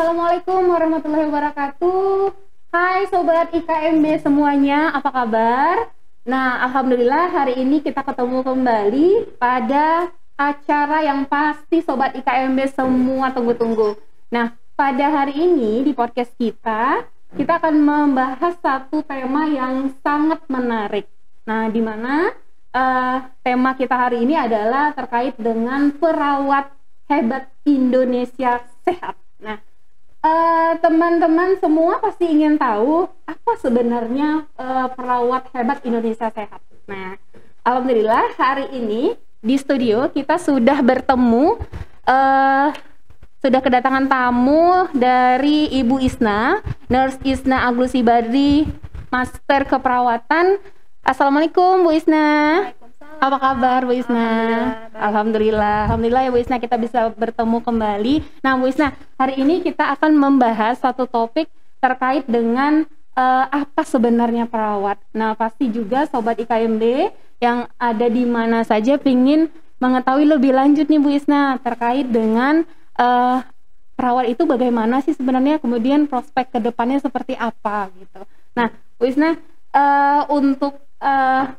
Assalamualaikum warahmatullahi wabarakatuh. Hai Sobat IKMB semuanya, apa kabar? Nah, Alhamdulillah hari ini kita ketemu kembali pada acara yang pasti Sobat IKMB semua tunggu-tunggu. Nah, pada hari ini di podcast kita akan membahas satu tema yang sangat menarik. Nah, di mana tema kita hari ini adalah terkait dengan perawat hebat Indonesia sehat. Nah, teman-teman semua pasti ingin tahu apa sebenarnya perawat hebat Indonesia sehat. Nah, alhamdulillah hari ini di studio kita sudah bertemu, sudah kedatangan tamu dari Ibu Isna, Nurse Isna Aglusi Badri, Master Keperawatan. Assalamualaikum Bu Isna. Apa kabar Bu Isna? Alhamdulillah ya Bu Isna, kita bisa bertemu kembali. Nah Bu Isna, hari ini kita akan membahas satu topik terkait dengan apa sebenarnya perawat. Nah pasti juga Sobat IKMB yang ada di mana saja ingin mengetahui lebih lanjut nih Bu Isna terkait dengan perawat itu bagaimana sih sebenarnya, kemudian prospek kedepannya seperti apa gitu. Nah Bu Isna, untuk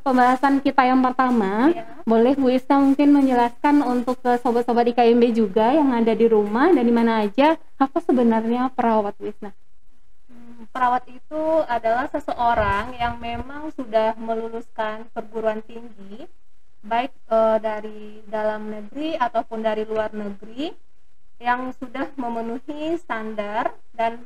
pembahasan kita yang pertama, boleh Bu Isna mungkin menjelaskan untuk ke sobat-sobat IKMB juga yang ada di rumah dan di mana aja, apa sebenarnya perawat Bu Isna? Perawat itu adalah seseorang yang memang sudah meluluskan perguruan tinggi, baik dari dalam negeri ataupun dari luar negeri, yang sudah memenuhi standar dan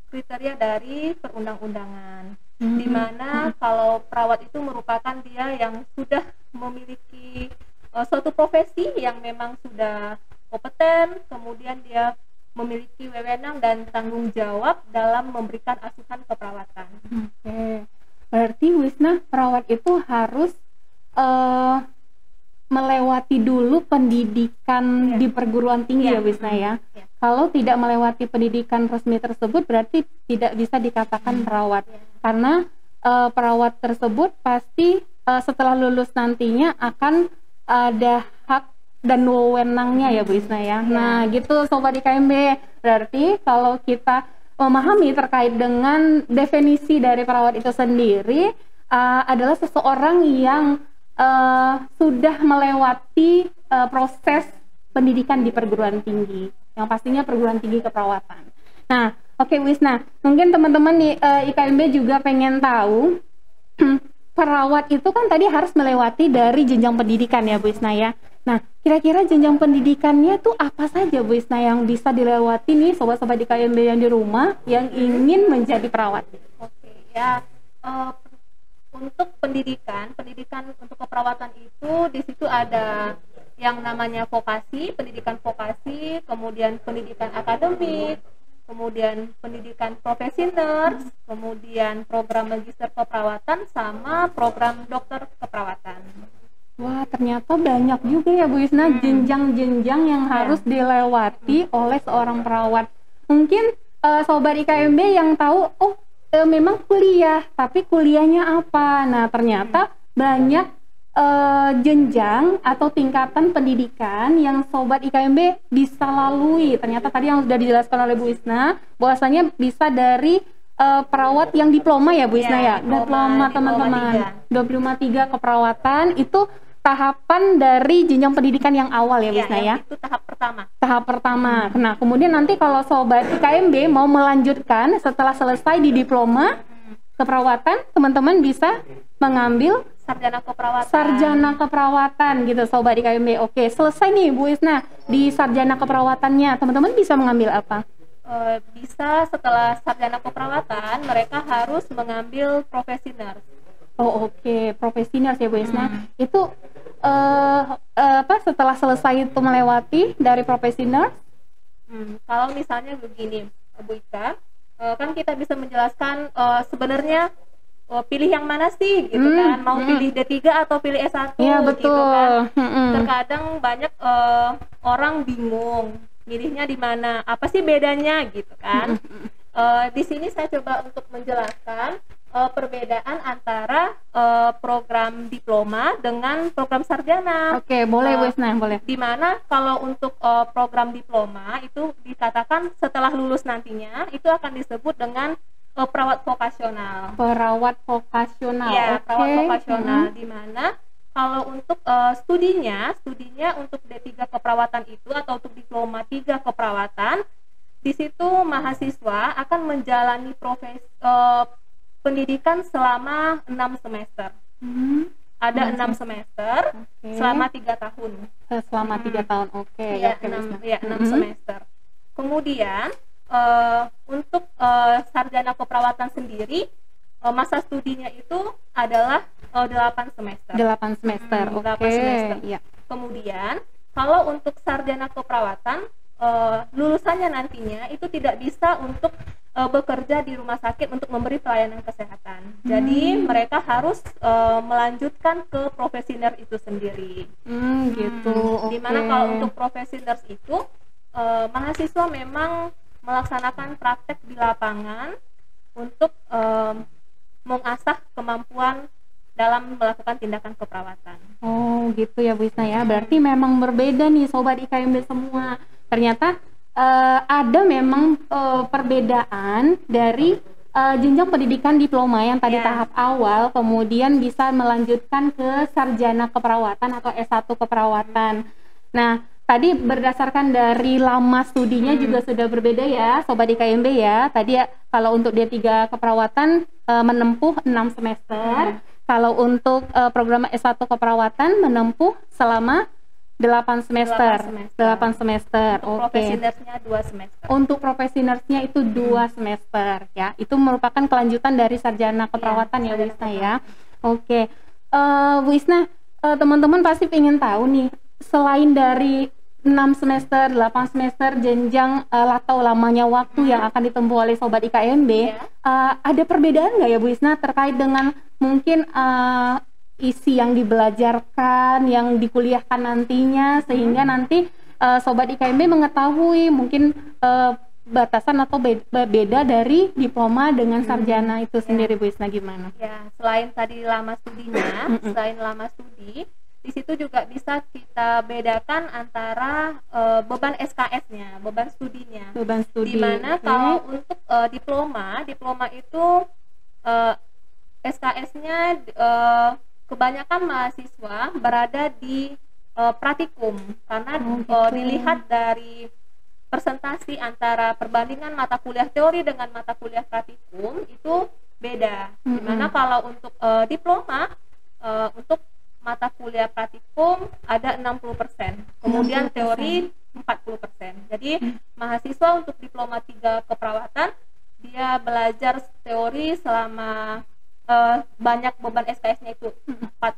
kriteria dari perundang-undangan. Dimana kalau perawat itu merupakan dia yang sudah memiliki suatu profesi yang memang sudah kompeten, kemudian dia memiliki wewenang dan tanggung jawab dalam memberikan asuhan keperawatan. Oke. Berarti Wisna, perawat itu harus melewati dulu pendidikan di perguruan tinggi ya Wisna ya. Kalau tidak melewati pendidikan resmi tersebut berarti tidak bisa dikatakan perawat. Karena perawat tersebut pasti setelah lulus nantinya akan ada hak dan wewenangnya ya Bu Isna ya. Nah gitu Sobat IKMB, berarti kalau kita memahami terkait dengan definisi dari perawat itu sendiri adalah seseorang yang sudah melewati proses pendidikan di perguruan tinggi, yang pastinya perguruan tinggi keperawatan. Nah, oke Wisna, mungkin teman-teman di IKMB juga pengen tahu perawat itu kan tadi harus melewati dari jenjang pendidikan ya Bu Isna ya. Nah, kira-kira jenjang pendidikannya tuh apa saja Bu Isna yang bisa dilewati nih sobat-sobat IKMB yang di rumah yang ingin menjadi perawat? Oke ya, untuk pendidikan untuk keperawatan itu di situ ada yang namanya vokasi, pendidikan vokasi, kemudian pendidikan akademik, kemudian pendidikan profesi nurse, kemudian program magister keperawatan, sama program dokter keperawatan. Wah, ternyata banyak juga ya Bu Isna jenjang-jenjang yang harus dilewati oleh seorang perawat. Mungkin Sobat IKMB yang tahu, memang kuliah, tapi kuliahnya apa? Nah, ternyata banyak jenjang atau tingkatan pendidikan yang Sobat IKMB bisa lalui. Ternyata tadi yang sudah dijelaskan oleh Bu Isna, bahwasanya bisa dari perawat yang diploma ya Bu Isna ya. Diploma teman-teman. Diploma 3 keperawatan itu tahapan dari jenjang pendidikan yang awal ya Bu Isna ya. Itu tahap pertama. Tahap pertama. Nah, kemudian nanti kalau Sobat IKMB mau melanjutkan setelah selesai di diploma keperawatan, teman-teman bisa mengambil sarjana keperawatan gitu Sobat IKMB. Oke, selesai nih Bu Isna di sarjana keperawatannya, teman-teman bisa mengambil apa? Bisa setelah sarjana keperawatan mereka harus mengambil profesi nurse. Oke, profesi nurse ya Bu Isna. Itu setelah selesai itu melewati dari profesi nurse? Kalau misalnya begini Bu Ika, kan kita bisa menjelaskan sebenarnya pilih yang mana sih gitu kan, mau pilih D3 atau pilih S1 ya, betul. Gitu kan. Terkadang banyak orang bingung milihnya di mana, apa sih bedanya gitu kan. Di sini saya coba untuk menjelaskan perbedaan antara program diploma dengan program sarjana. Oke, boleh Bu Isna, boleh. Dimana kalau untuk program diploma itu dikatakan setelah lulus nantinya itu akan disebut dengan perawat vokasional. Perawat vokasional. Ya, Oke. perawat vokasional. Dimana kalau untuk studinya untuk D3 keperawatan itu atau untuk diploma 3 keperawatan, di situ mahasiswa akan menjalani pendidikan selama 6 semester. Ada 6 semester selama 3 tahun. Selama 3 tahun, oke. Ya, 6 semester. Kemudian untuk sarjana keperawatan sendiri, masa studinya itu adalah 8 semester. 8 semester, oke. 8 semester. Ya. Kemudian kalau untuk sarjana keperawatan, lulusannya nantinya itu tidak bisa untuk bekerja di rumah sakit untuk memberi pelayanan kesehatan. Jadi mereka harus melanjutkan ke profesi nurse itu sendiri. Gitu. Dimana kalau untuk profesi nurse itu mahasiswa memang melaksanakan praktek di lapangan untuk mengasah kemampuan dalam melakukan tindakan keperawatan. Oh gitu ya Bu Isna ya. Berarti memang berbeda nih Sobat IKMB semua. Ternyata ada memang perbedaan dari jenjang pendidikan diploma yang tadi tahap awal, kemudian bisa melanjutkan ke sarjana keperawatan atau S1 keperawatan. Nah, tadi berdasarkan dari lama studinya juga sudah berbeda ya Sobat IKMB ya. Tadi ya, kalau untuk D3 keperawatan menempuh 6 semester. Kalau untuk program S1 keperawatan menempuh selama 8 semester. 8 semester. Untuk profesi nurse-nya 2 semester. Untuk profesi nurse-nya itu 2 semester ya. Itu merupakan kelanjutan dari sarjana keperawatan ya Bu Isna ya. Oke. Bu Isna, teman-teman pasti ingin tahu nih, selain dari 6 semester, 8 semester jenjang atau lamanya waktu yang akan ditempuh oleh Sobat IKMB, ada perbedaan nggak ya Bu Isna terkait dengan mungkin isi yang dibelajarkan, yang dikuliahkan nantinya, sehingga nanti Sobat IKMB mengetahui mungkin batasan atau beda dari diploma dengan sarjana itu sendiri Bu Isna, gimana? Ya, selain tadi lama studinya, selain lama studi, di situ juga bisa kita bedakan antara beban SKS-nya, beban studinya. Beban studi. Dimana kalau untuk diploma itu SKS-nya kebanyakan mahasiswa berada di praktikum karena dilihat dari presentasi antara perbandingan mata kuliah teori dengan mata kuliah praktikum itu beda. Dimana kalau untuk diploma untuk mata kuliah praktikum ada 60%, kemudian 60%. Teori 40%. Jadi mahasiswa untuk diploma 3 keperawatan dia belajar teori selama banyak beban SKS-nya itu 40%.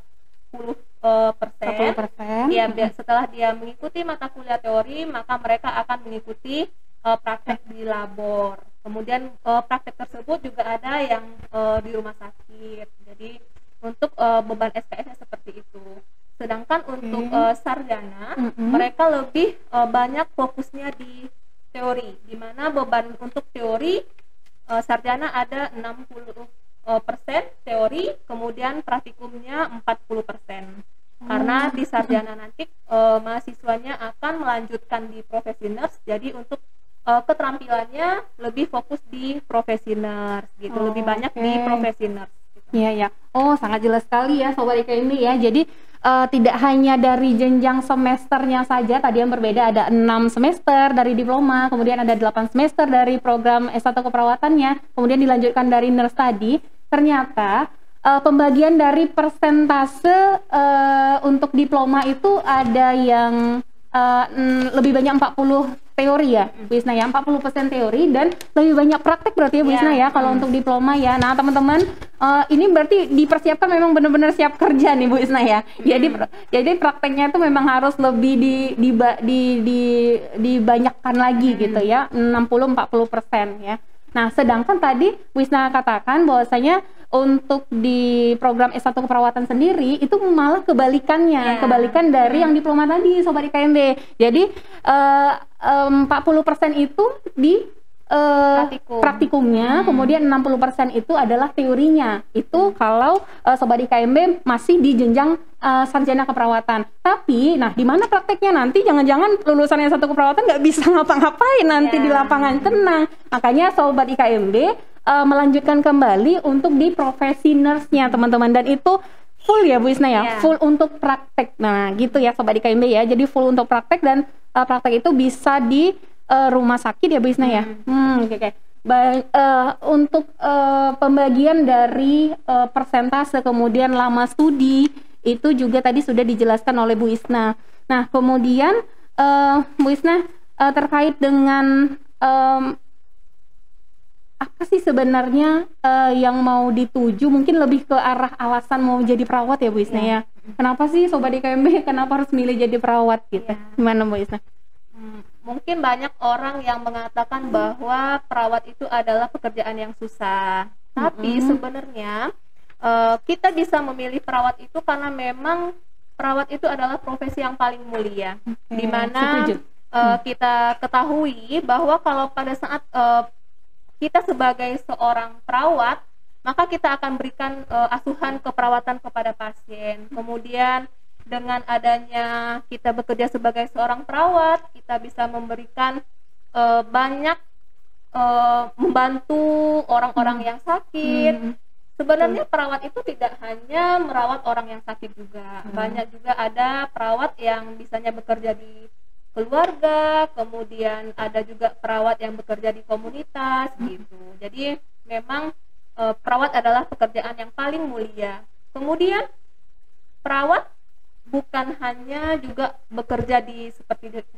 Ya, setelah dia mengikuti mata kuliah teori, maka mereka akan mengikuti praktek di labor. Kemudian praktek tersebut juga ada yang di rumah sakit. Jadi untuk beban SKS-nya seperti itu. Sedangkan untuk sarjana, mereka lebih banyak fokusnya di teori, di mana beban untuk teori sarjana ada 60% teori, kemudian praktikumnya 40%. Karena di sarjana nanti mahasiswanya akan melanjutkan di profesi nurse, jadi untuk keterampilannya lebih fokus di profesi nurse gitu, lebih banyak di profesi nurse. Iya ya. Oh, sangat jelas sekali ya Sobat IKMB ya. Jadi tidak hanya dari jenjang semesternya saja tadi yang berbeda, ada 6 semester dari diploma, kemudian ada 8 semester dari program S1 keperawatannya, kemudian dilanjutkan dari nurse tadi. Ternyata pembagian dari persentase untuk diploma itu ada yang lebih banyak 40 teori ya Bu Isna ya, 40% teori dan lebih banyak praktek berarti ya Bu Isna ya kalau untuk diploma ya. Nah teman-teman, ini berarti dipersiapkan memang benar-benar siap kerja nih Bu Isna ya. Jadi prakteknya itu memang harus lebih dibanyakkan lagi gitu ya, 60-40% ya. Nah, sedangkan tadi Bu Isna katakan bahwasanya untuk di program S1 keperawatan sendiri itu malah kebalikannya, kebalikan dari yang diploma tadi Sobat IKMB. Jadi 40% itu di praktikumnya, kemudian 60% itu adalah teorinya. Itu kalau Sobat IKMB masih di jenjang sarjana keperawatan. Tapi, nah di mana prakteknya nanti? Jangan-jangan lulusan S1 keperawatan nggak bisa ngapa-ngapain nanti di lapangan. Tenang. Makanya Sobat IKMB melanjutkan kembali untuk di profesi nurse-nya teman-teman. Dan itu full ya Bu Isna ya? Full untuk praktek. Nah gitu ya Sobat IKMB ya. Jadi full untuk praktek, dan praktek itu bisa di rumah sakit ya Bu Isna ya. Oke. Untuk pembagian dari persentase kemudian lama studi itu juga tadi sudah dijelaskan oleh Bu Isna. Nah kemudian Bu Isna terkait dengan apa sih sebenarnya yang mau dituju, mungkin lebih ke arah alasan mau jadi perawat ya Bu Isna ya. Kenapa sih Sobat IKMB kenapa harus milih jadi perawat gitu? Gimana Bu Isna? Mungkin banyak orang yang mengatakan bahwa perawat itu adalah pekerjaan yang susah. Tapi sebenarnya kita bisa memilih perawat itu karena memang perawat itu adalah profesi yang paling mulia. Di mana kita ketahui bahwa kalau pada saat kita sebagai seorang perawat, maka kita akan berikan asuhan keperawatan kepada pasien. Kemudian dengan adanya kita bekerja sebagai seorang perawat, kita bisa memberikan banyak membantu orang-orang yang sakit. Sebenarnya perawat itu tidak hanya merawat orang yang sakit juga. Banyak juga ada perawat yang bisanya bekerja di keluarga, kemudian ada juga perawat yang bekerja di komunitas gitu. Jadi memang perawat adalah pekerjaan yang paling mulia. Kemudian perawat bukan hanya juga bekerja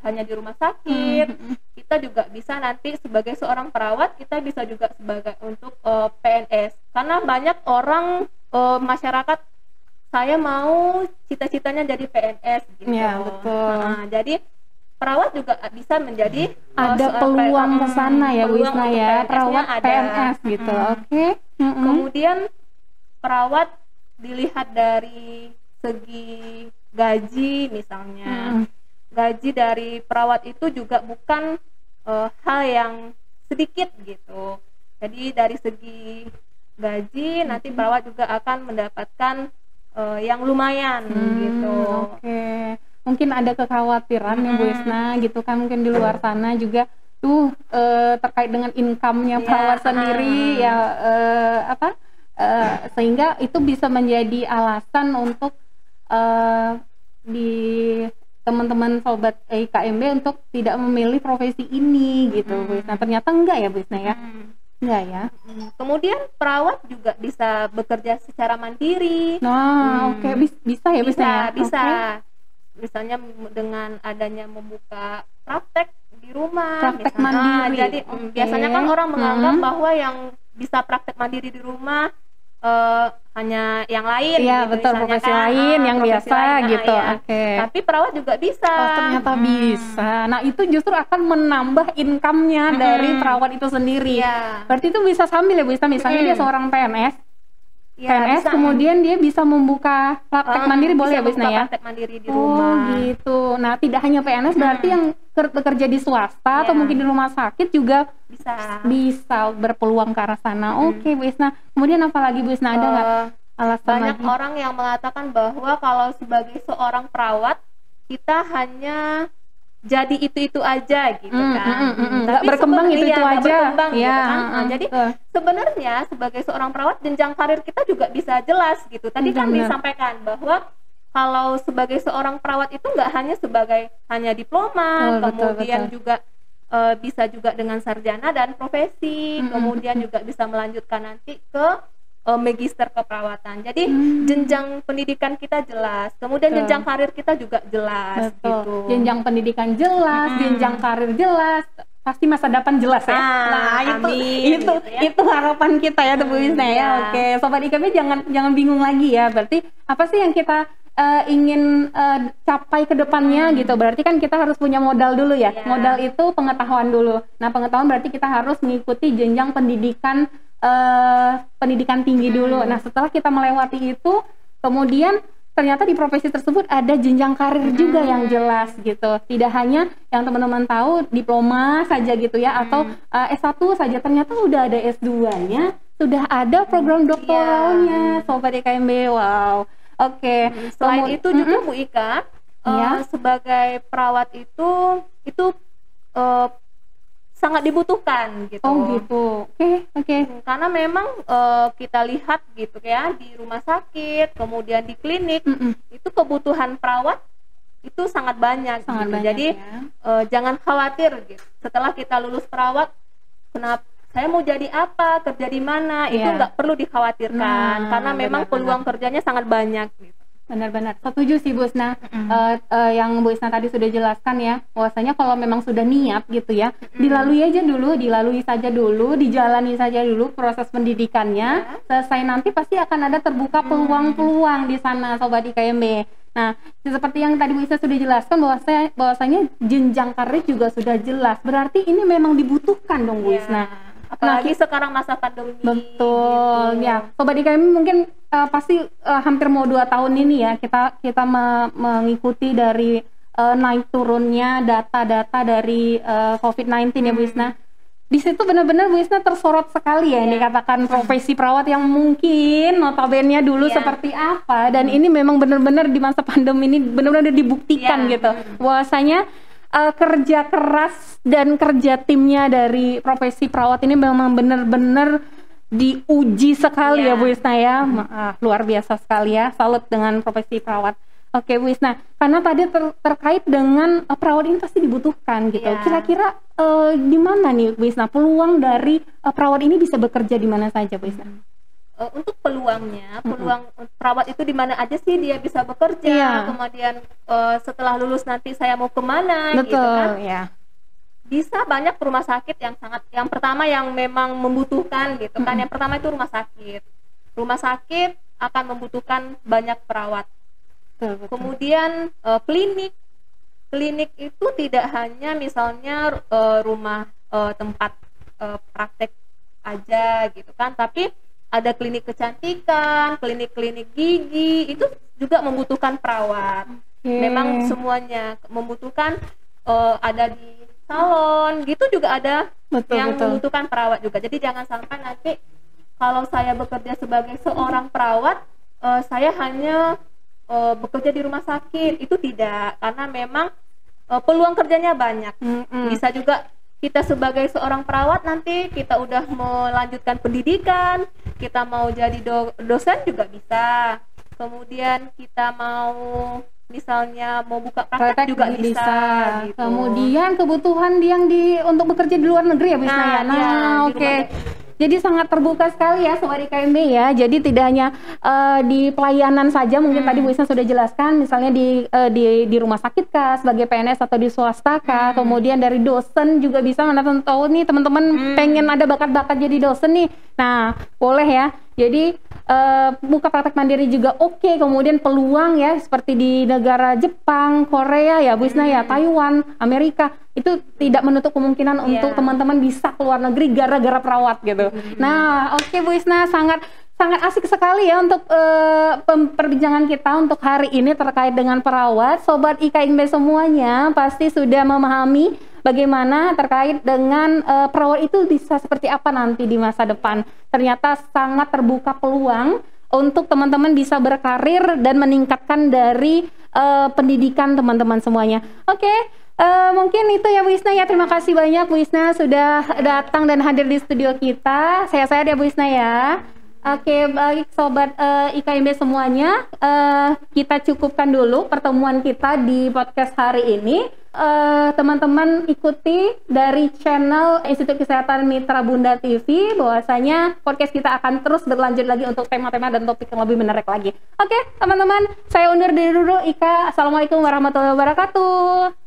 hanya di rumah sakit. Kita juga bisa nanti sebagai seorang perawat, kita bisa juga sebagai untuk PNS. Karena banyak orang masyarakat, saya mau cita-citanya jadi PNS gitu. Ya, betul. Nah, jadi perawat juga bisa menjadi ada peluang ke sana ya Bu Isna ya, perawat PNS gitu. Oke. Kemudian perawat dilihat dari segi gaji misalnya. Gaji dari perawat itu juga bukan hal yang sedikit gitu. Jadi dari segi gaji nanti perawat juga akan mendapatkan yang lumayan gitu. Oke. Mungkin ada kekhawatiran ya Bu Isna gitu kan, mungkin di luar sana juga terkait dengan income-nya perawat sendiri ya sehingga itu bisa menjadi alasan untuk di teman-teman Sobat IKMB untuk tidak memilih profesi ini gitu Bu Isna. Ternyata enggak ya Bu Isna ya? Enggak ya. Kemudian perawat juga bisa bekerja secara mandiri. Nah, oke. Bisa ya Bu Isna? Bisa. Misalnya dengan adanya membuka praktek di rumah, praktek mandiri. Jadi biasanya kan orang menganggap bahwa yang bisa praktek mandiri di rumah hanya yang lain, ya, gitu, betul, profesi kan, lain yang biasa gitu. Ya. Tapi perawat juga bisa. Ternyata bisa. Nah itu justru akan menambah income-nya dari perawat itu sendiri. Berarti itu bisa sambil ya Bu Isna, misalnya dia seorang PNS. PNS bisa, kemudian dia bisa membuka praktek mandiri, boleh ya Bu Isna ya? Praktek mandiri di rumah. Gitu. Nah tidak hanya PNS, berarti yang bekerja di swasta atau mungkin di rumah sakit juga bisa berpeluang ke arah sana. Oke Bu Isna. Kemudian apalagi Bu Isna, ada nggak alasan banyak lagi? Orang yang mengatakan bahwa kalau sebagai seorang perawat kita hanya jadi itu aja gitu kan. Tapi berkembang itu aja. Berkembang, gitu kan. Nah, jadi sebenarnya sebagai seorang perawat jenjang karir kita juga bisa jelas gitu. Tadi kan disampaikan bahwa kalau sebagai seorang perawat itu nggak hanya sebagai diploma, kemudian juga bisa juga dengan sarjana dan profesi, kemudian juga bisa melanjutkan nanti ke magister keperawatan. Jadi jenjang pendidikan kita jelas, kemudian jenjang karir kita juga jelas. Gitu. Jenjang pendidikan jelas, jenjang karir jelas, pasti masa depan jelas ya. Itu harapan kita ya Bu Isna ya. Oke, Sobat IKB jangan bingung lagi ya. Berarti apa sih yang kita ingin capai ke depannya gitu. Berarti kan kita harus punya modal dulu ya. Modal itu pengetahuan dulu. Nah, pengetahuan berarti kita harus mengikuti jenjang pendidikan tinggi dulu. Nah, setelah kita melewati itu, kemudian ternyata di profesi tersebut ada jenjang karir juga yang jelas gitu. Tidak hanya yang teman-teman tahu diploma saja gitu ya, atau S1 saja, ternyata udah ada S2-nya, sudah ada program doktoralnya, Sobat IKMB. Wow. Oke. Selain itu juga Bu Ika, sebagai perawat itu sangat dibutuhkan gitu. Oh gitu. Oke. Karena memang kita lihat gitu ya, di rumah sakit, kemudian di klinik, itu kebutuhan perawat itu sangat banyak. Sangat gitu. banyak. Jadi jangan khawatir gitu. Setelah kita lulus perawat, kenapa saya mau jadi apa, kerja di mana, itu nggak perlu dikhawatirkan, karena memang peluang kerjanya sangat banyak gitu. Benar-benar setuju sih Bu Isna. Yang Bu Isna tadi sudah jelaskan ya, bahwasanya kalau memang sudah niat gitu ya, dilalui saja dulu, dijalani saja dulu proses pendidikannya, selesai nanti pasti akan ada terbuka peluang-peluang di sana Sobat IKMB. Nah, seperti yang tadi Bu Isna sudah jelaskan, bahwasanya jenjang karir juga sudah jelas, berarti ini memang dibutuhkan dong Bu Isna. Apalagi sekarang masa pandemi. Betul gitu. Ya, Sobat IKMB mungkin pasti hampir mau 2 tahun ini ya kita mengikuti dari naik turunnya data-data dari COVID-19 ya Bu Isna. Di situ benar-benar Bu Isna tersorot sekali ya, ini katakan profesi perawat yang mungkin notabene dulu seperti apa, dan ini memang benar-benar di masa pandemi ini benar-benar dibuktikan gitu bahwasanya kerja keras dan kerja timnya dari profesi perawat ini memang benar-benar diuji sekali ya Bu Isna ya. Luar biasa sekali ya, salut dengan profesi perawat. Oke Bu Isna, karena tadi terkait dengan perawat ini pasti dibutuhkan gitu. Kira-kira di mana nih Bu Isna peluang dari perawat ini bisa bekerja di mana saja Bu Isna? Untuk peluang perawat itu di mana aja sih dia bisa bekerja, kemudian setelah lulus nanti saya mau kemana. Betul, gitu kan. Bisa banyak rumah sakit yang pertama yang memang membutuhkan gitu kan. Yang pertama itu rumah sakit akan membutuhkan banyak perawat. Betul. Kemudian klinik itu tidak hanya misalnya rumah tempat praktek aja gitu kan, tapi ada klinik kecantikan, klinik gigi, itu juga membutuhkan perawat. Memang semuanya membutuhkan, ada di salon gitu juga ada membutuhkan perawat juga. Jadi jangan sampai nanti kalau saya bekerja sebagai seorang perawat, saya hanya bekerja di rumah sakit, itu tidak, karena memang peluang kerjanya banyak. Bisa juga kita sebagai seorang perawat nanti kita udah melanjutkan pendidikan, kita mau jadi dosen juga bisa. Kemudian kita mau misalnya mau buka praktek juga bisa gitu. Kemudian kebutuhan yang untuk bekerja di luar negeri ya Bu Isna ya. Oke. Jadi sangat terbuka sekali ya Sobat IKMB ya. Jadi tidak hanya di pelayanan saja, mungkin tadi Bu Isna sudah jelaskan, misalnya di rumah sakit kah, sebagai PNS atau di swasta kah, kemudian dari dosen juga bisa. Mana tahu nih teman-teman pengen ada bakat-bakat jadi dosen nih. Nah, boleh ya. Jadi buka praktek mandiri juga oke. Kemudian peluang ya seperti di negara Jepang, Korea ya Bu Isna ya, Taiwan, Amerika, itu tidak menutup kemungkinan untuk teman-teman bisa keluar negeri gara-gara perawat gitu. Nah, oke Bu Isna, sangat asik sekali ya untuk perbincangan kita untuk hari ini terkait dengan perawat. Sobat IKMB semuanya pasti sudah memahami bagaimana terkait dengan perawat itu bisa seperti apa nanti di masa depan. Ternyata sangat terbuka peluang untuk teman-teman bisa berkarir dan meningkatkan dari pendidikan teman-teman semuanya. Oke. Mungkin itu ya Bu Isna ya. Terima kasih banyak Bu Isna sudah datang dan hadir di studio kita. Sehat-sehat ya Bu Isna ya. Oke, baik Sobat IKMB semuanya, kita cukupkan dulu pertemuan kita di podcast hari ini. Teman-teman ikuti dari channel Institut Kesehatan Mitra Bunda TV, bahwasanya podcast kita akan terus berlanjut lagi untuk tema-tema dan topik yang lebih menarik lagi. Oke teman-teman, saya undur diri dulu. Ika, Assalamualaikum warahmatullahi wabarakatuh.